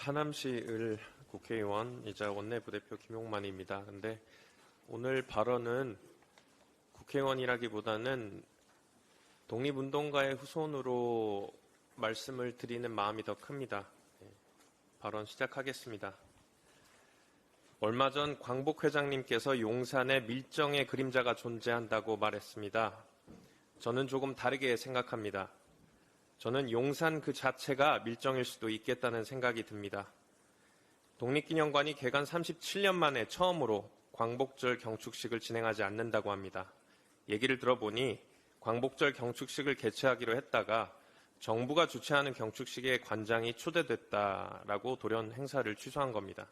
하남시 을 국회의원이자 원내부대표 김용만입니다. 근데 오늘 발언은 국회의원이라기보다는 독립운동가의 후손으로 말씀을 드리는 마음이 더 큽니다. 발언 시작하겠습니다. 얼마 전 광복 회장님께서 용산에 밀정의 그림자가 존재한다고 말했습니다. 저는 조금 다르게 생각합니다. 저는 용산 그 자체가 밀정일 수도 있겠다는 생각이 듭니다. 독립기념관이 개관 37년 만에 처음으로 광복절 경축식을 진행하지 않는다고 합니다. 얘기를 들어보니 광복절 경축식을 개최하기로 했다가 정부가 주최하는 경축식에 관장이 초대됐다라고 돌연 행사를 취소한 겁니다.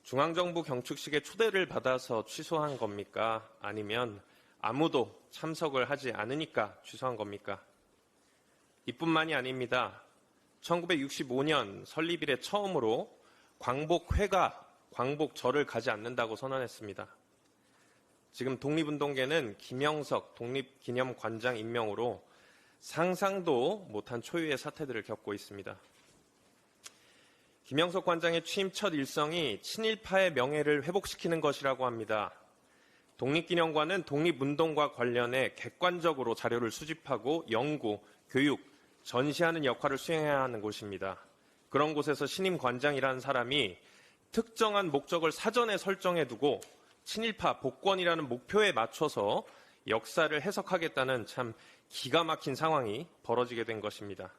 중앙정부 경축식에 초대를 받아서 취소한 겁니까? 아니면 아무도 참석을 하지 않으니까 취소한 겁니까? 이뿐만이 아닙니다. 1965년 설립 이래 처음으로 광복회가 광복절을 가지 않는다고 선언했습니다. 지금 독립운동계는 김영석 독립기념관장 임명으로 상상도 못한 초유의 사태들을 겪고 있습니다. 김영석 관장의 취임 첫 일성이 친일파의 명예를 회복시키는 것이라고 합니다. 독립기념관은 독립운동과 관련해 객관적으로 자료를 수집하고 연구, 교육, 전시하는 역할을 수행해야 하는 곳입니다. 그런 곳에서 신임 관장이라는 사람이 특정한 목적을 사전에 설정해두고 친일파 복권이라는 목표에 맞춰서 역사를 해석하겠다는 참 기가 막힌 상황이 벌어지게 된 것입니다.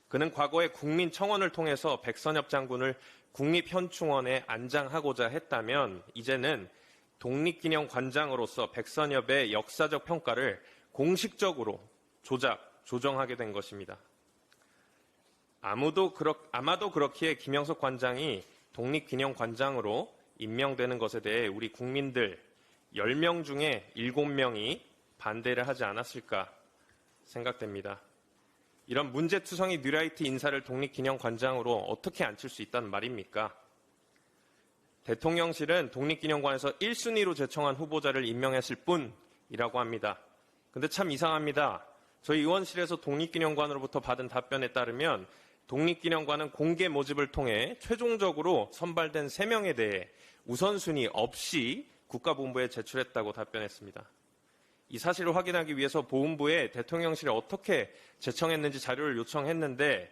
그는 과거에 국민청원을 통해서 백선엽 장군을 국립현충원에 안장하고자 했다면 이제는 독립기념관장으로서 백선엽의 역사적 평가를 공식적으로 조정하게 된 것입니다. 아마도 그렇기에 김영석 관장이 독립기념관장으로 임명되는 것에 대해 우리 국민들 10명 중에 7명이 반대를 하지 않았을까 생각됩니다. 이런 문제투성이 뉴라이트 인사를 독립기념관장으로 어떻게 앉힐 수 있다는 말입니까? 대통령실은 독립기념관에서 1순위로 제청한 후보자를 임명했을 뿐이라고 합니다. 근데 참 이상합니다. 저희 의원실에서 독립기념관으로부터 받은 답변에 따르면 독립기념관은 공개 모집을 통해 최종적으로 선발된 3명에 대해 우선순위 없이 국가본부에 제출했다고 답변했습니다. 이 사실을 확인하기 위해서 보훈부에 대통령실에 어떻게 제청했는지 자료를 요청했는데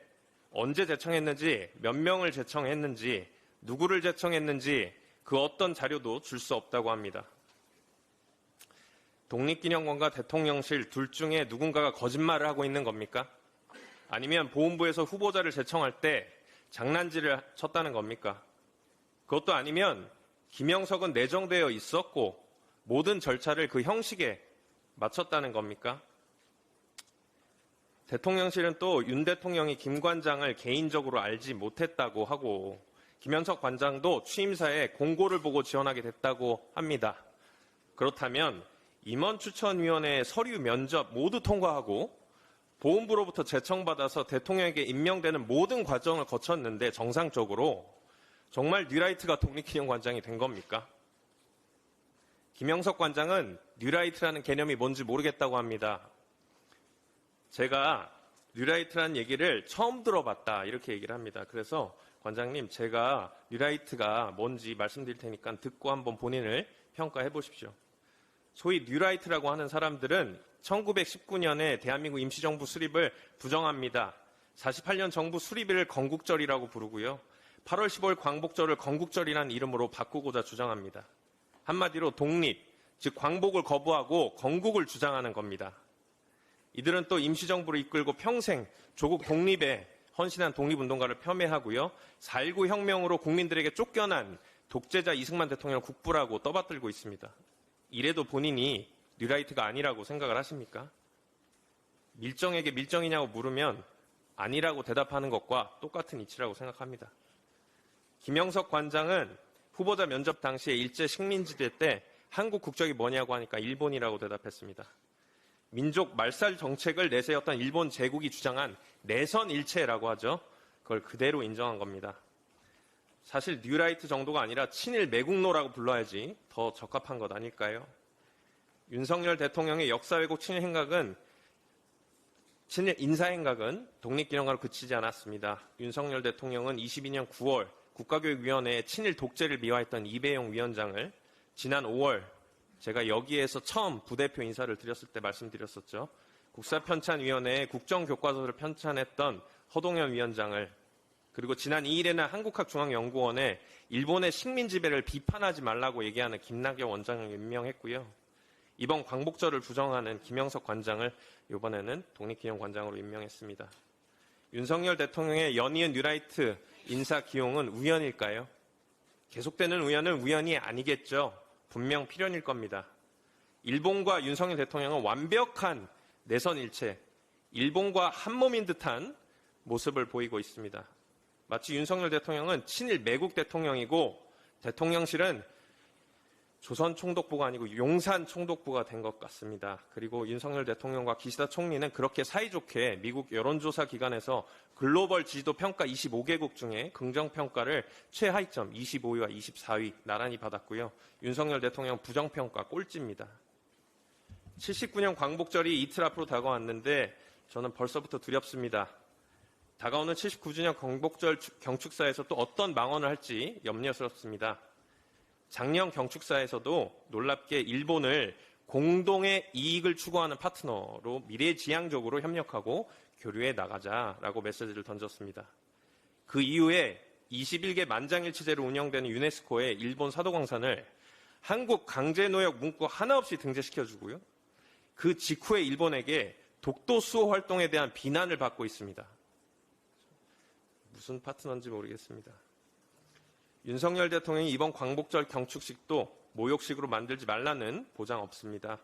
언제 제청했는지, 몇 명을 제청했는지, 누구를 제청했는지 그 어떤 자료도 줄 수 없다고 합니다. 독립기념관과 대통령실 둘 중에 누군가가 거짓말을 하고 있는 겁니까? 아니면 보훈부에서 후보자를 제청할 때 장난질을 쳤다는 겁니까? 그것도 아니면 김영석은 내정되어 있었고 모든 절차를 그 형식에 마쳤다는 겁니까? 대통령실은 또 윤 대통령이 김 관장을 개인적으로 알지 못했다고 하고 김영석 관장도 취임사에 공고를 보고 지원하게 됐다고 합니다. 그렇다면 임원추천위원회 서류 면접 모두 통과하고 보훈부로부터 제청받아서 대통령에게 임명되는 모든 과정을 거쳤는데 정상적으로 정말 뉴라이트가 독립기념관장이 된 겁니까? 김영석 관장은 뉴라이트라는 개념이 뭔지 모르겠다고 합니다. 제가 뉴라이트라는 얘기를 처음 들어봤다 이렇게 얘기를 합니다. 그래서 관장님 제가 뉴라이트가 뭔지 말씀드릴 테니까 듣고 한번 본인을 평가해 보십시오. 소위 뉴라이트라고 하는 사람들은 1919년에 대한민국 임시정부 수립을 부정합니다. 48년 정부 수립일을 건국절이라고 부르고요. 8월 15일 광복절을 건국절이라는 이름으로 바꾸고자 주장합니다. 한마디로 독립, 즉 광복을 거부하고 건국을 주장하는 겁니다. 이들은 또 임시정부를 이끌고 평생 조국 독립에 헌신한 독립운동가를 폄훼하고요. 4.19 혁명으로 국민들에게 쫓겨난 독재자 이승만 대통령을 국부라고 떠받들고 있습니다. 이래도 본인이 뉴라이트가 아니라고 생각을 하십니까? 밀정에게 밀정이냐고 물으면 아니라고 대답하는 것과 똑같은 이치라고 생각합니다. 김영석 관장은 후보자 면접 당시에 일제 식민지대 때 한국 국적이 뭐냐고 하니까 일본이라고 대답했습니다. 민족 말살 정책을 내세웠던 일본 제국이 주장한 내선 일체라고 하죠. 그걸 그대로 인정한 겁니다. 사실 뉴라이트 정도가 아니라 친일 매국노라고 불러야지 더 적합한 것 아닐까요? 윤석열 대통령의 역사 왜곡 친일 행각은 친일 인사행각은 독립기념관으로 그치지 않았습니다. 윤석열 대통령은 22년 9월 국가교육위원회에 친일 독재를 미화했던 이배용 위원장을 지난 5월 제가 여기에서 처음 부대표 인사를 드렸을 때 말씀드렸었죠. 국사편찬위원회에 국정교과서를 편찬했던 허동현 위원장을, 그리고 지난 2일에는 한국학중앙연구원에 일본의 식민 지배를 비판하지 말라고 얘기하는 김낙엽 원장을 임명했고요. 이번 광복절을 부정하는 김영석 관장을 이번에는 독립기념관장으로 임명했습니다. 윤석열 대통령의 연이은 뉴라이트 인사 기용은 우연일까요? 계속되는 우연은 우연이 아니겠죠. 분명 필연일 겁니다. 일본과 윤석열 대통령은 완벽한 내선일체, 일본과 한몸인 듯한 모습을 보이고 있습니다. 마치 윤석열 대통령은 친일 매국 대통령이고 대통령실은 조선 총독부가 아니고 용산 총독부가 된 것 같습니다. 그리고 윤석열 대통령과 기시다 총리는 그렇게 사이좋게 미국 여론조사 기관에서 글로벌 지지도 평가 25개국 중에 긍정평가를 최하위점 25위와 24위 나란히 받았고요. 윤석열 대통령 부정평가 꼴찌입니다. 79년 광복절이 이틀 앞으로 다가왔는데 저는 벌써부터 두렵습니다. 다가오는 79주년 광복절 경축사에서 또 어떤 망언을 할지 염려스럽습니다. 작년 경축사에서도 놀랍게 일본을 공동의 이익을 추구하는 파트너로 미래지향적으로 협력하고 교류해 나가자라고 메시지를 던졌습니다. 그 이후에 21개 만장일치제로 운영되는 유네스코의 일본 사도광산을 한국 강제노역 문구 하나 없이 등재시켜주고요. 그 직후에 일본에게 독도 수호 활동에 대한 비난을 받고 있습니다. 무슨 파트너인지 모르겠습니다. 윤석열 대통령이 이번 광복절 경축식도 모욕식으로 만들지 말라는 보장 없습니다.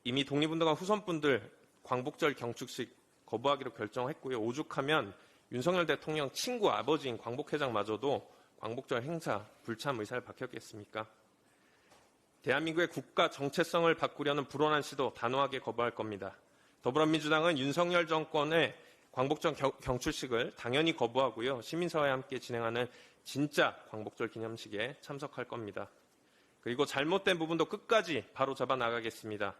이미 독립운동가 후손분들 광복절 경축식 거부하기로 결정했고요. 오죽하면 윤석열 대통령 친구 아버지인 광복회장마저도 광복절 행사 불참 의사를 밝혔겠습니까? 대한민국의 국가 정체성을 바꾸려는 불온한 시도 단호하게 거부할 겁니다. 더불어민주당은 윤석열 정권의 광복절 경축식을 당연히 거부하고요. 시민사회와 함께 진행하는 진짜 광복절 기념식에 참석할 겁니다. 그리고 잘못된 부분도 끝까지 바로 잡아 나가겠습니다.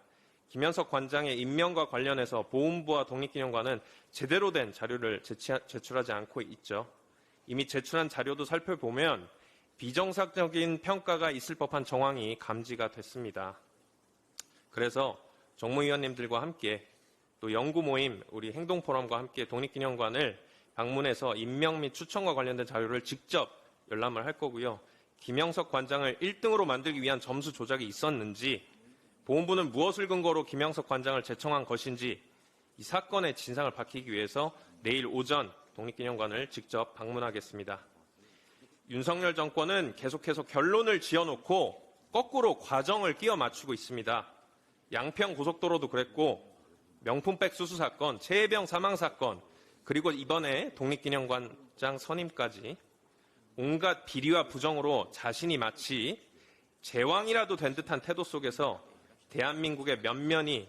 김현석 관장의 임명과 관련해서 보훈부와 독립기념관은 제대로 된 자료를 제출하지 않고 있죠. 이미 제출한 자료도 살펴보면 비정상적인 평가가 있을 법한 정황이 감지가 됐습니다. 그래서 정무위원님들과 함께 또 연구모임, 우리 행동포럼과 함께 독립기념관을 방문해서 임명 및 추천과 관련된 자료를 직접 열람을 할 거고요. 김영석 관장을 1등으로 만들기 위한 점수 조작이 있었는지, 보훈부는 무엇을 근거로 김영석 관장을 제청한 것인지 이 사건의 진상을 밝히기 위해서 내일 오전 독립기념관을 직접 방문하겠습니다. 윤석열 정권은 계속해서 결론을 지어놓고 거꾸로 과정을 끼워 맞추고 있습니다. 양평 고속도로도 그랬고 명품백 수수 사건, 최혜병 사망 사건, 그리고 이번에 독립기념관장 선임까지 온갖 비리와 부정으로 자신이 마치 제왕이라도 된 듯한 태도 속에서 대한민국의 면면이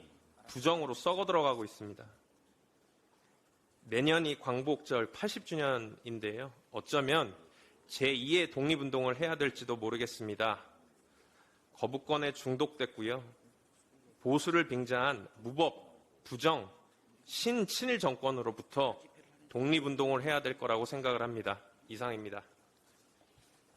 부정으로 썩어 들어가고 있습니다. 내년이 광복절 80주년인데요. 어쩌면 제2의 독립운동을 해야 될지도 모르겠습니다. 거부권에 중독됐고요. 보수를 빙자한 무법, 부정, 신친일 정권으로부터 독립운동을 해야 될 거라고 생각을 합니다. 이상입니다.